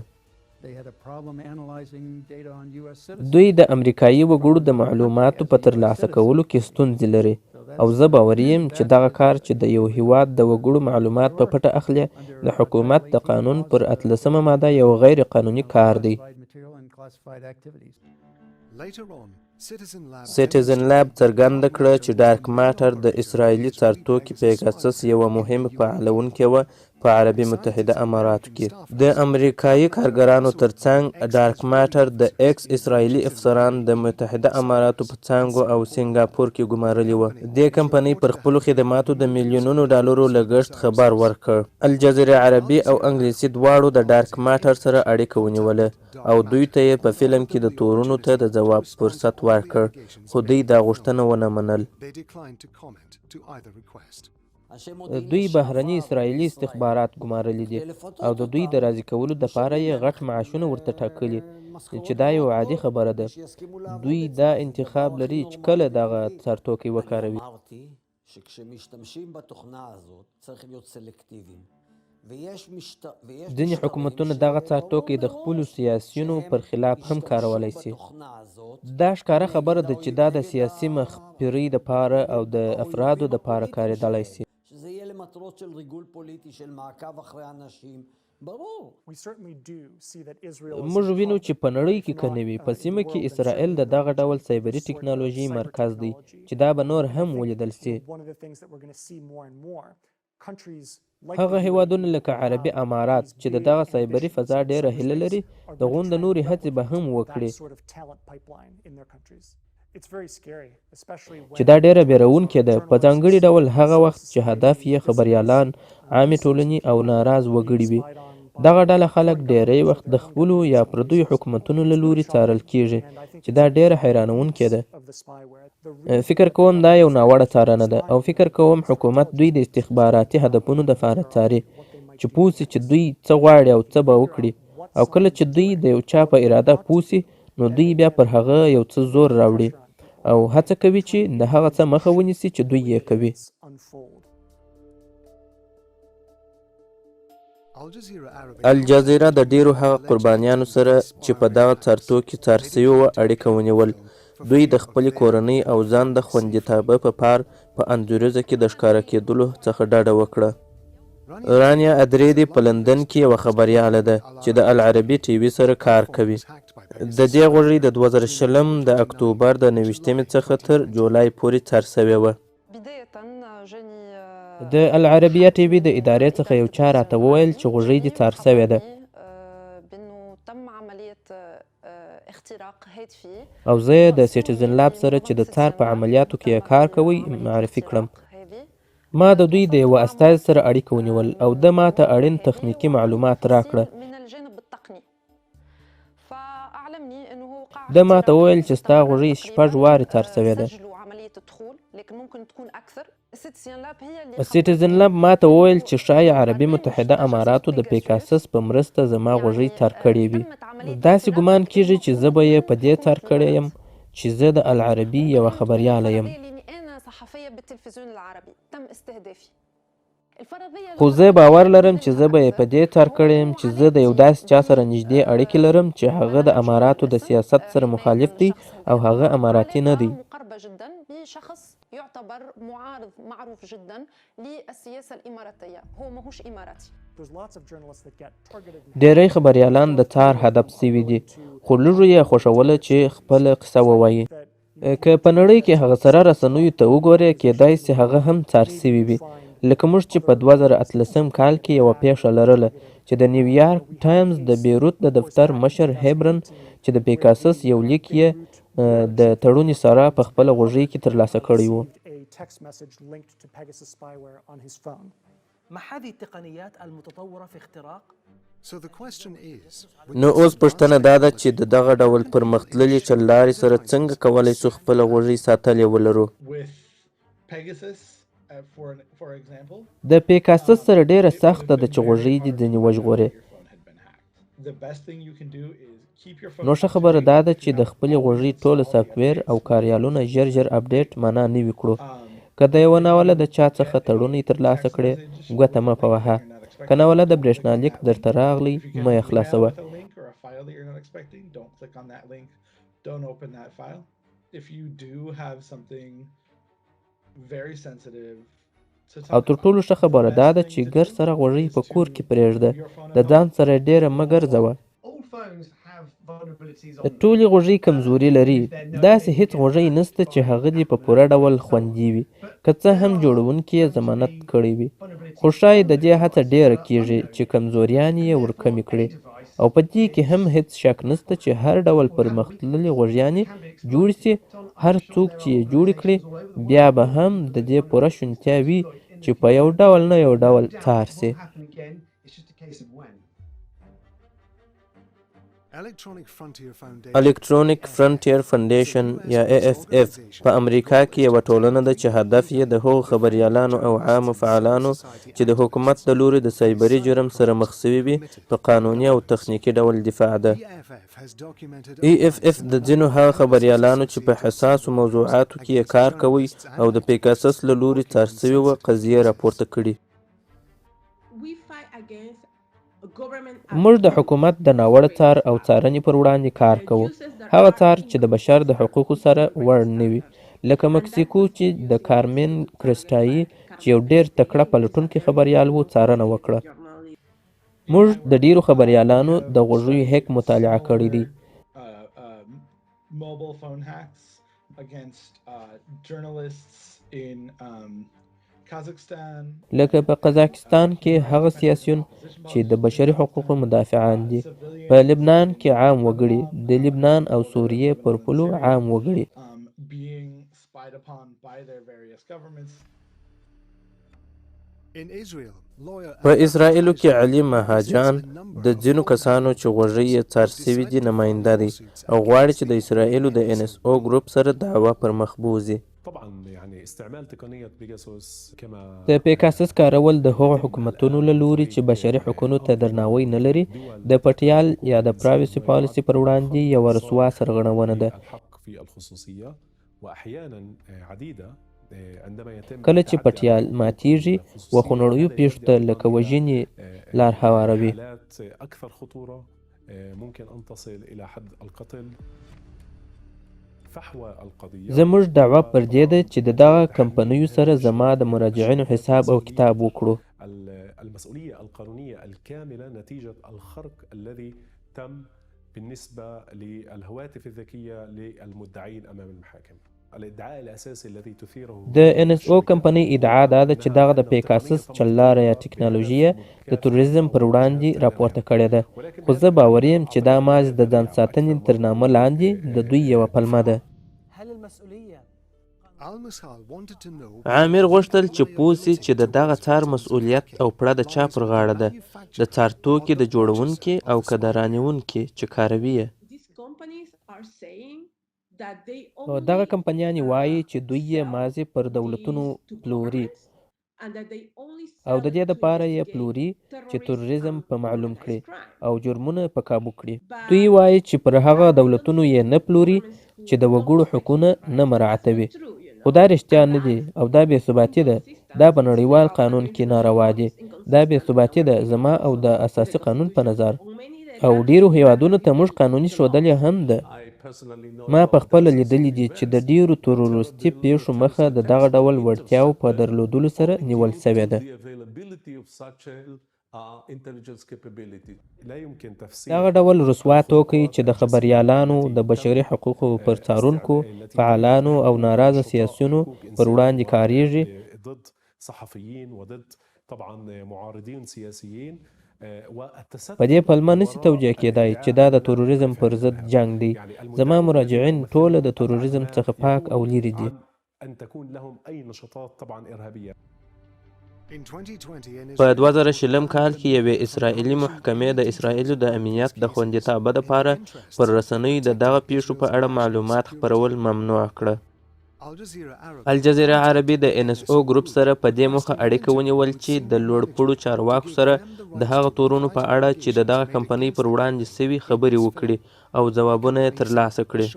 B: دوی د امریکایي وګړو د معلوماتو په ترلاسه کولو کې ستونزې لري او زه باوري یم چې دغه کار چې د یو هیواد د وګړو معلومات په پټه اخلي د حکومت د قانون پر 18 ماده یو غیر قانوني کار دی. سټیزن لاب څرګنده کړه چې ډارک ماټر د اسرائیلي څارتوکي پيګاسس یوه مهمه فعالونکې وه په عربي متحده اماراتو کې. د امریکایي کارګرانو ترڅنګ ډارک ماټر د ایکس اسرائیلي افسران د متحده اماراتو په څانګو او سنګاپور کې ګمارلي وه. دې کمپنۍ پر خپلو خدماتو د میلیونونو ډالرو لګښت خبر ورکړ. الجزيرة عربي او انګلیسي دواړو د ډارک ماټر سره اړیکه ونیوله او دوی ته یې په فلم کې د تورونو ته د ځواب فرصت ورکړ، خو دوی دا غوښتنه ونه منل. دوی بهرني اسرائیلي استخبارات ګمارلي دي او د دوی د راضي کولو دپاره یې غټ معاشونه ورته ټاکلي چې دا یو عادي خبره ده. دوی دا انتخاب لري چې کله دغه څارتوکي وکاروي. ځینې حکومتونه دغه څارتوکي د خپلو سیاسیونو پر خلاف هم کارولی سي. دا ښکاره خبره ده چې دا د سیاسي مخبرۍ دپاره او د افرادو دپاره کارېدلی سي. موږ وینو چې په نړۍ کې که نه وي په سیمه کې اسرائیل د دغه ډول سایبري ټکنالوژي مرکز دی چې دا به نور هم ولیدل سي. هغه هیوادونه لکه عربي امارات چې د دغه سایبري فضا ډیره هیله لري د غونډه نورې هڅې به هم وکړي چې دا ډیره بیرونکې ده، په ځانګړي ډول هغه وخت چې هدف یې خبریالان، عامې ټولنې او ناراض وګړي وي. دغه ډله خلک ډیری وخت د خپلو یا پردیو حکومتونو له لوري څارل کیږي چې دا ډیره حیرانونکې ده. فکر کوم دا یو ناوړه څارنه ده او فکر کوم حکومت دوی د استخباراتي هدفونو دپاره څاري چې پوه سي چې دوی څه غواړي او څه به وکړي، او کله چې دوی د یو چا په اراده پوه سي نو دوی بیا پر هغه یو څه زور راوړي او هڅه کوي چې د هغه څه مخه ونیسي چې دوی یې کوي. الجزيرة د ډیرو هغه قربانیانو سره چې په دغه څارتوکي څار سوي وه اړیکه ونیول. دوی د خپلې کورنۍ او ځان د خوندي تابه په پار په انځوریزه کې د ښکاره کېدلو څخه ډډه وکړه. رانیا ادریدي په لندن کې یوه خبریاله ده چې د العربي ټي وي سره کار کوي. د دې غوږۍ د 2020 د اکتوبر د 29 څخه تر جولای پورې څار سوې وه. د العربیه ټي وي د ادارې څخه یو چا راته وویل چې غوږۍ دې څار سوې ده او زه یې د سټیزن لاب سره چې د څار په عملیاتو کې کار کوي معرفي کړم. ما د دوی د یوه استازي سره اړیکه ونیول او ده ما ته اړین تخنیکي معلومات راکړه. ده ما ته وویل چې ستا غوږۍ 6 وارې څار سوې ده. سټیزن لاب ما ته وویل چې ښایي عربي متحده اماراتو د پيګاسس په مرسته زما غوږۍ څار کړې وي. داسې ګمان کیږي چې زه به یې په دې څار کړی یم چې زه د العربي یوه خبریاله یم. خو زه باور لرم چې زه به یې په دې څار کړی یم چې زه د یو داسې چا سره نږدې اړیکې لرم چې هغه د اماراتو د سیاست سره مخالف دی او هغه اماراتي نه دی.
H: يعتبر معارض معروف جدا للسياسة الإماراتية هو ماهوش إماراتي.
B: ډېری خبریالان د څار هدف سوي دي خو لږو یې خوښوله چې خپله قصه ووایي. که په نړۍ کې هغه سره رسنیو ته وګورې کیدای سي هغه هم څار سوي وي. لکه موږ چې په 2018 کال کې یوه پیښه لرله چې د نیویارک ټایمز د بیروت د دفتر مشر هیبرن چې د پيګاسس یو لیک یې د تړوني سره په خپله غوږۍ کې ترلاسه کړی و.
F: ما هذه التقنيات المتطورة في اختراق؟
A: So the question is,
B: نو اوس پوښتنه دا ده چې د دغه ډول پرمختللي چللارې سره څنګه کولی شو خپله غوږۍ ساتلې ولرو.
D: With Pegasus, for example,
B: د پيګاسس سره ډیره سخته ده چې غوږۍ دې ځینې وژغوري.
D: the best thing you can do is keep your phone.
B: نو ښه خبره دا ده چې د خپلې غوږۍ ټوله سافټویر او کاریالونه ژر ژر اپډیټ معنا نوي کړو. که د یوه ناوله د چا څخه تړونی ترلاسه کړې ګوته مه په وهه. که ناوله د برېښنالیک درته راغلی مه یې خلاصوه.
D: Don't open that file. If you do have something very sensitive
B: او تر ټولو ښه خبره دا ده چې ګر سره غوږۍ په کور کې پرېږده، د ځان سره ډېره مه ګرځوه. ټولې غوږۍ کمزوري لري، داسې هیڅ غوږۍ نشته چې هغه دې په پوره ډول خوندي وي، که څه هم جوړونکي یې ضمانت کړی وي. خو ښایي د دې هڅه ډېره کیږي چې کمزوریانې یې ورکمې کړي، او په دې کې هم هیڅ شک نشته چې هر ډول پرمختللې غوږیانې جوړې سي، هر څوک چې یې جوړې کړي بیا به هم د دې پوره شونتیا وي چې په یو ډول نه یو ډول څار سي. الکترونیک فرنټیر فاونډیشن یا AFF په امریکا کې یوه ټولنه ده چې هدف یې د هغو خبریالانو او عامو فعالانو چې د حکومت د لوري د سایبري جرم سره مخ سوي وي په قانوني او تخنیکي ډول دفاع ده. AFF د ځینو هغه خبریالانو چې په حساسو موضوعاتو کې یې کار کوي او د پيګاسس له لوري څار سوي وه قضیې راپورته کړي. موږ د حکومت د ناوړه څار او څارنې پر وړاندې کار کوو، هغه څار چې د بشر د حقوقو سره وړ نه وي، لکه مکسیکو چې د کارمن کرسټایي چې یو ډېر تکړه پلټونکی خبریال و څارنه وکړه. موږ د ډیرو خبریالانو د غوږیو هیک مطالعه کړی دی.
D: Mobile phone hacks against journalists in
B: لکه په قزاقستان کې هغه سیاسیون چې د بشري حقوقو مدافعان دي، په لبنان کې عام وګړي، د لبنان او سوریې پر پولو عام وګړي. په اسرائیلو کې علي مهاجان د ځینو کسانو چې غوږۍ یې څار سوي دي نماینده دی او غواړي چې د اسرائیلو د NSO ګروپ سره دعوه پر مخ بوځي. د پيګاسس کارول د هغو حکومتونو له لوري چې بشري حقونو ته درناوی نه لري د پټیال یا د پرایوسي پالیسي پر وړاندې یوه رسوا سرغړونه ده. کله چې پټیال ماتیږي و خونړیو پیښو ته لکه وژنې لار هواروي. زموږ دعوه پر دې ده چې د دغه کمپنیو سره زما د مراجعینو حساب او کتاب وکړو.
C: المسؤولية القانونية الكاملة نتيجة الخرق الذي تم بالنسبة للهواتف الذكية للمدعين أمام المحاكم. الادعاء الأساسي الذي تثيره
B: د NSO کمپنی ادعا دا ده چې دغه د پيګاسس چللاره یا ټکنالوژي د تروریزم پر وړاندې راپورته کړې ده، خو زه باور یم چې دا ماز د ځان ساتنې تر نامه لاندې د دوی یوه پلمه ده. عامر غوښتل چې پوه سي چې د دغه څار مسؤلیت او پړه د چا پر غاړه ده، د څارتوکي د جوړونکي او که د رانیونکي چې کاروي یې. دغه کمپنیانې وایي چې دوی یې مازې پر دولتونو پلوري او د دې دپاره یې پلوري چې تروریزم په معلوم کړي او جرمونه په کابو کړي. دوی وایي چې پر هغه دولتونو یې نه پلوري چې د وګړو حقونه نه مراعتوي خو دا رښتیا نه دي او دا بې ثباتي ده. دا په نړیوال قانون کې ناروا دي. دا بې ثباتي ده زما او د اساسي قانون په نظر. او ډیرو هیوادونو ته موږ قانوني ښودلې هم ده. ما په خپله لیدلي دي چې د ډیرو تروریستي پیښو مخه د دغه ډول وړتیاو په درلودلو سره نیول سوې ده. دغه ډول رسوا توکي چې د خبریالانو، د بشري حقوقو پر څارونکو، فعالانو او ناراضه سیاسیونو پر وړاندې کاریږي.
C: ضد صحفيين وضد طبعا معارضين سياسيين.
B: په دې پلمه نشي توجیه کېدای چې دا د تروریزم پر ضد جنگ دی. زما مراجعین ټوله د تروریزم څخه پاک او لیرې دي.
C: ان تكون لهم اي نشاطات طبعا ارهابيه.
B: په 2020 کال کې یوې اسرائیلي محکمې د اسرائیلو د امنیت د خوندي تابه دپاره پر رسنیو د دغه پیښو په اړه معلومات خپرول ممنوع کړه. الجزيرة عربي د NSO ګروپ سره په دې موخه اړیکه ونیول چې د لوړپوړو چارواکو سره د هغه تورونو په اړه چې د دغه کمپنۍ پر وړاندې سوي خبرې وکړي او ځوابونه یې ترلاسه کړي.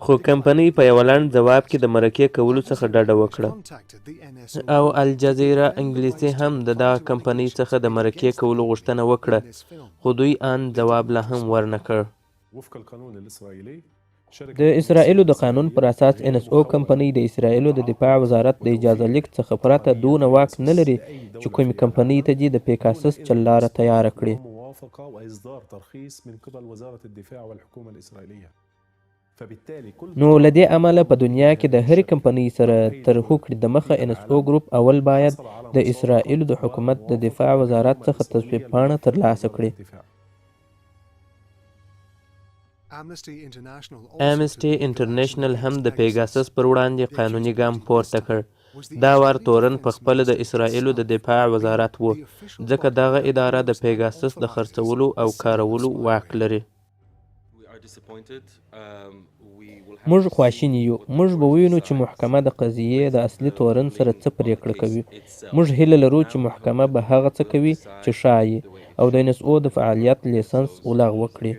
B: خو کمپنۍ په یو لنډ ځواب کې د مرکې کولو څخه ډډه وکړه او الجزيرة انګلیسي هم د دغه کمپنۍ څخه د مرکې کولو غوښتنه وکړه، خو دوی ان ځواب لا هم ورنه کړ.
C: وفق القانون الاسرائيلي
B: د اسرائیلو د قانون پر اساس NSO کمپنۍ د اسرائیلو د دفاع وزارت د اجازه لیک څخه پرته دونه واک نه لري چې کومې کمپنۍ ته دې د پيګاسس چلاره تیاره کړي.
C: موافقه واصدار ترخیص من قبل وزاره الدفاع والحكومه الاسرائيليه.
B: نو له دې امله په دنیا کې د هرې کمپنۍ سره تر هوکړې د مخه NSO ګروپ اول باید د اسرائیلو د حکومت د دفاع وزارت څخه تصویب پاڼه ترلاسه کړي. امنسټي انټرنیشنل هم د پيګاسس پر وړاندې قانوني ګام پورته کړ. دا وار تورن په خپله د اسرائیلو د دفاع وزارت و، ځکه دغه اداره د پيګاسس د خرڅولو او کارولو واک لري. موږ خواشیني یو. موږ به ووینو چې محکمه د قضیې د اصلي تورن سره څه پریکړه کوي. موږ هیله لرو چې محکمه به هغه څه کوي چې ښایي او د NSO د فعالیت لیسنس لغوه کړي.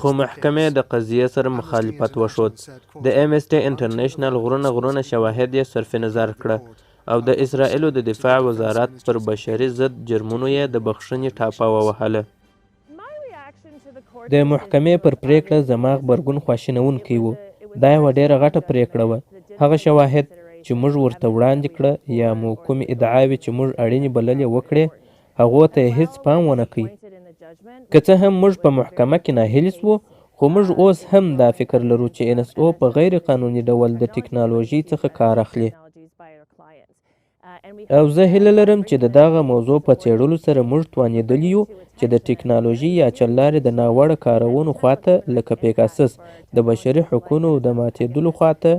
B: خو محکمې د قضیې سره مخالفت وښود. د امنسټي انټرنیشنل غرونه شواهد یې صرف نظر کړه او د اسرائیلو د دفاع وزارت پر بشري ضد جرمونو یې د بخښنې ټاپه ووهله. د محکمې پر پریکړه زما غبرګون خواشینونکی و. دا یوه ډیره غټه پریکړه وه. هغه شواهد چې موږ ورته وړاندې کړه یا مو کومې ادعاوې چې موږ اړینې بللې وکړې هغو ته یې هیڅ پام ونه کوي. که څه هم موږ په محکمه کې ناهیلي سوو، خو موږ اوس هم دا فکر لرو چې NSO په غیر قانوني ډول د ټکنالوژۍ څخه کار اخلي. او زه هیله لرم چې د دغه موضوع په څېړلو سره موږ توانېدلي یو چې د ټکنالوژۍ یا چلارې د ناوړه کارونو خواته لکه پيګاسس د بشري حقونو د ماتېدلو خواته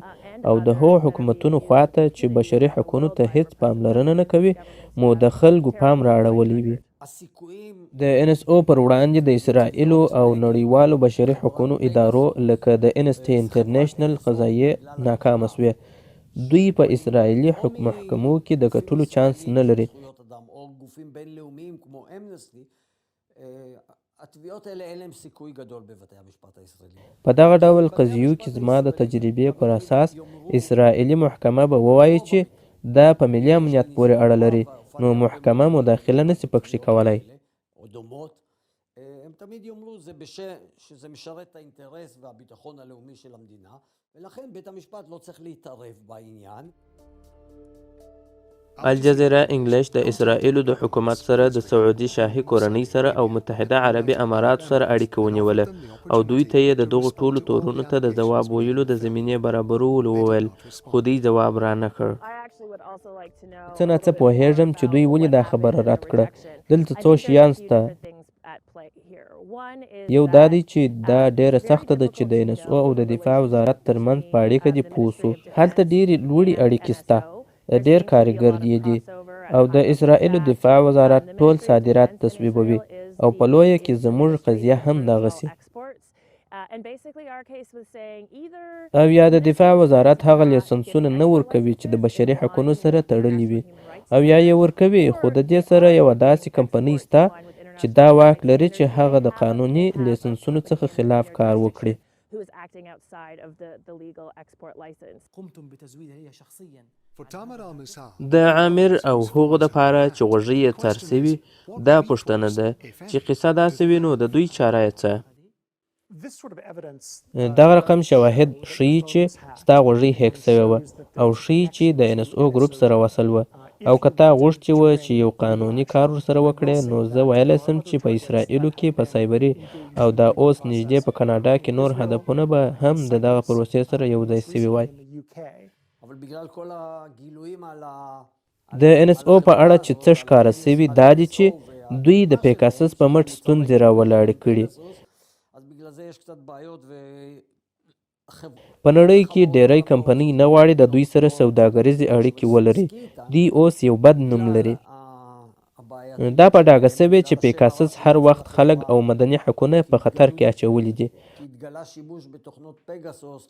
B: او د هغو حکومتونو خواته چې بشري حقونو ته هیڅ پاملرنه نه کوي مو د خلکو پام رااړولی وي. د NSO پر وړاندې د اسرائیلو او نړیوالو بشري حقونو ادارو لکه د امنسټي انټرنیشنل قضایې ناکامه سوې. دوی په اسرائیلي محکمو کې د ګټلو چانس نه لري. په دغه ډول قضیو کې زما د تجربې پر اساس اسرائیلي محکمه به ووایي چې دا په ملي امنیت پورې اړه لري، نو محکمه مداخله نشي پکښې کولی.
I: הם תמיד יאמרו שזה משרת את האינטרס והביטחון הלאומי של המדינה, ולכן בית המשפט לא צריך להתערב בעניין.
B: الجزيرة انګلیش د اسرائیلو د حکومت سره د سعودي شاهي کورنۍ سره او متحده عربي اماراتو سره اړیکه ونیوله او دوی ته یې د دغو ټولو تورونو ته د ځواب ویلو د زمینې برابرولو وویل، خو دوی ځواب رانه کړ. څه ناڅه پوهېږم چې دوی ولې دا خبره رد کړه. دلته څو شیان شته. یو دا دی چې دا ډیره سخته ده چې د NSO او د دفاع وزارت ترمنځ په اړیکه دې پوه سو. هلته ډیرې لوړې اړیکې شته، ډیر کارګر دي او د اسرائیلو دفاع وزارت ټول صادرات تصویبوي او په لویه کې زموږ قضیه هم دغسې. او یا د دفاع وزارت هغه لیسنسونه نه ورکوي چې د بشري حقونو سره تړلي وي، او یا یې ورکوي خو د دې سره یوه داسې کمپنۍ شته چې دا واک لري چې هغه د قانوني لیسنسونو څخه خلاف کار وکړي.
J: who is acting outside of the legal export license.
F: قمتم بتزويدها هي شخصيا.
A: For Tamara Misal,
B: د عامر او هغو دپاره چې غوږۍ یې تر سوي دا پوښتنه ده چې قصه داسې وي نو د دوی چاره یې څه؟ دغه رقم شواهد ښیي چې ستا غوږۍ هیک سوې وه او ښیي چې د NSO ګروپ سره وصل وه او که تا غوښتي وه چې یو قانوني کار ورسره وکړې نو زه ویلی سم چې په اسرائیلو کې په سایبري او دا اوس نږدې په کاناډا کې نور هدفونه به هم د دغه پروسې سره یو ځای سوي وای.
I: אבל בגלל כל הגילויים על
B: د NSO په اړه چې څه ښکاره سوي دا دي چې دوی د پيګاسس په مټ ستونزې راولاړې کړي.
I: אז בגלל זה יש קצת בעיות
B: په نړۍ کې ډیری کمپنۍ نه غواړي د دوی سره سوداګریزې اړیکې ولري. دوی اوس یو بد نوم لري. دا په ډاګه سوې چې پيګاسس هر وخت خلک او مدني حقونه په خطر کې اچولي دي.
I: התגלה שימוש בתוכנות פגסוס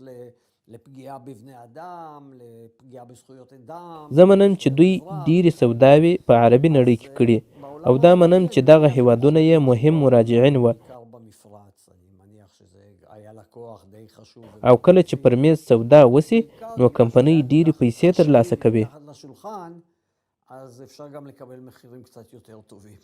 I: לפגיעה בבני אדם, לפגיעה בזכויות אדם.
B: زه منم چې دوی ډیرې سوداوې په عربي نړۍ کې کړي او دا منم چې دغه هیوادونه یې مهم مراجعین وه او کله چې پر میز سودا وسي نو کمپنۍ ډیرې پیسې ترلاسه کوي.
I: אז אפשר גם לקבל מחירים קצת יותר טובים.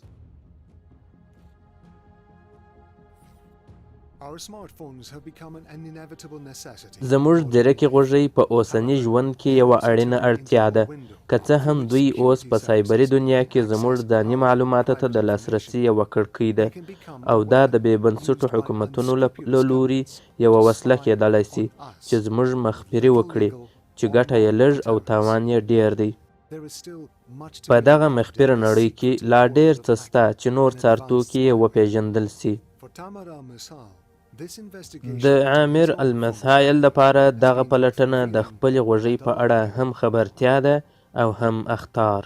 A: our smartphones have become an inevitable necessity.
B: زموږ ځیرکې غوږۍ په اوسني ژوند کې یوه اړینه اړتیا ده که څه هم دوی اوس په سایبري دنیا کې زموږ ځاني معلوماتو ته د لاسرسي یوه کړکۍ ده او دا د بې بنسټو حکومتونو له لوري یوه وسله کیدلی سي چې زموږ مخبري وکړي چې ګټه یې لږ او تاوان یې ډیر دی. په دغه مخبره نړۍ کې لا ډیر څه سته چې نور څارتوکي یې وپېژندل سي. د عامر المسایل لپاره دغه پلټنه د خپلې غوږۍ په اړه هم خبرتیا ده او هم اخطار.